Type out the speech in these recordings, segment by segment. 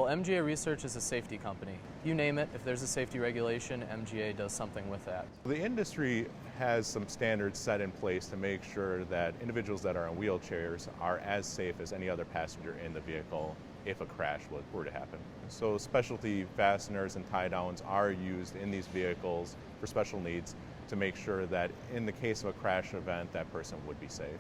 Well, MGA Research is a safety company. You name it, if there's a safety regulation, MGA does something with that. The industry has some standards set in place to make sure that individuals that are in wheelchairs are as safe as any other passenger in the vehicle if a crash were to happen. So specialty fasteners and tie downs are used in these vehicles for special needs to make sure that in the case of a crash event, that person would be safe.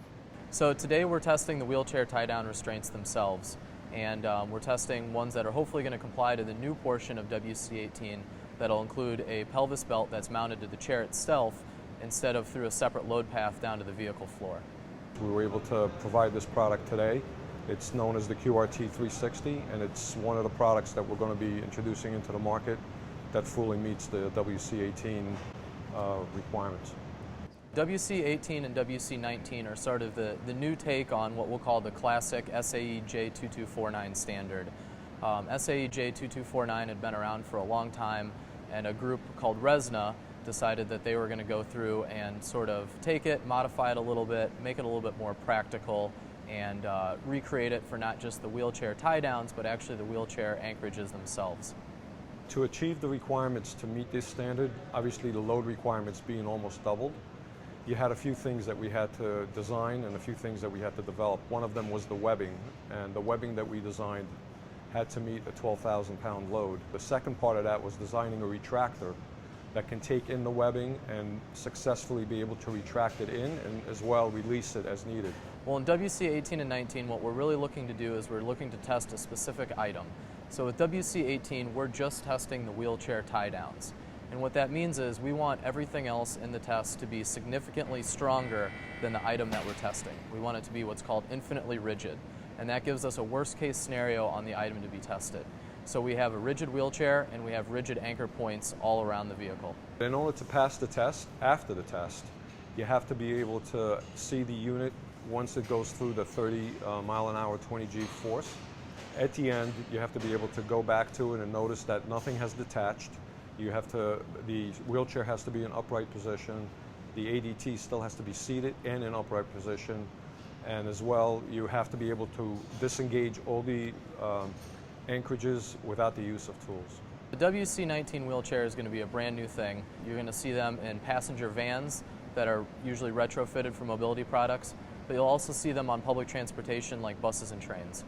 So today we're testing the wheelchair tie-down restraints themselves, and we're testing ones that are hopefully going to comply to the new portion of WC18 that'll include a pelvis belt that's mounted to the chair itself instead of through a separate load path down to the vehicle floor. We were able to provide this product today. It's known as the QRT-360, and it's one of the products that we're going to be introducing into the market that fully meets the WC18 requirements. WC18 and WC19 are sort of the new take on what we'll call the classic SAE J2249 standard. SAE J2249 had been around for a long time, and a group called RESNA decided that they were going to go through and sort of take it, modify it a little bit, make it a little bit more practical, and recreate it for not just the wheelchair tie-downs, but actually the wheelchair anchorages themselves. To achieve the requirements to meet this standard, obviously the load requirements being almost doubled, you had a few things that we had to design and a few things that we had to develop. One of them was the webbing, and the webbing that we designed had to meet a 12,000 pound load. The second part of that was designing a retractor that can take in the webbing and successfully be able to retract it in and as well release it as needed. Well, in WC18 and 19, what we're really looking to do is we're looking to test a specific item. So with WC18, we're just testing the wheelchair tie-downs. And what that means is we want everything else in the test to be significantly stronger than the item that we're testing. We want it to be what's called infinitely rigid, and that gives us a worst-case scenario on the item to be tested. So we have a rigid wheelchair and we have rigid anchor points all around the vehicle. In order to pass the test, after the test, you have to be able to see the unit once it goes through the 30 mile an hour 20G force. At the end, you have to be able to go back to it and notice that nothing has detached. The wheelchair has to be in upright position. The ADT still has to be seated and in upright position. And as well, you have to be able to disengage all the anchorages without the use of tools. The WC19 wheelchair is going to be a brand new thing. You're going to see them in passenger vans that are usually retrofitted for mobility products, but you'll also see them on public transportation like buses and trains.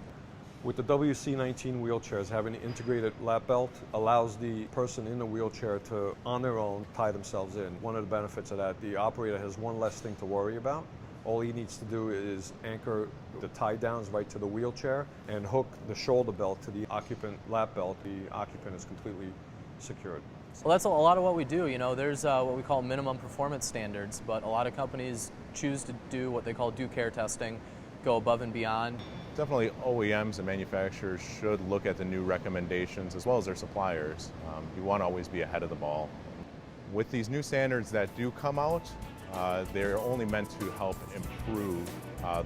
With the WC19 wheelchairs, having an integrated lap belt allows the person in the wheelchair to, on their own, tie themselves in. One of the benefits of that, the operator has one less thing to worry about. All he needs to do is anchor the tie downs right to the wheelchair and hook the shoulder belt to the occupant lap belt. The occupant is completely secured. Well, that's a lot of what we do. You know, there's what we call minimum performance standards, but a lot of companies choose to do what they call do care testing, go above and beyond. Definitely OEMs and manufacturers should look at the new recommendations as well as their suppliers. You want to always be ahead of the ball. With these new standards that do come out, they're only meant to help improve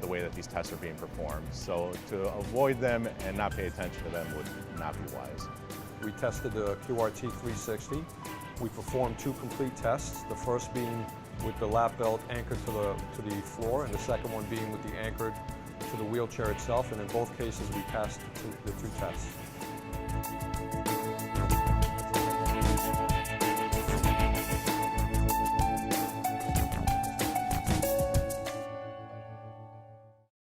the way that these tests are being performed. So to avoid them and not pay attention to them would not be wise. We tested the QRT-360. We performed 2 complete tests, the first being with the lap belt anchored to the floor, and the second one being with the anchored to the wheelchair itself, and in both cases we passed the two tests.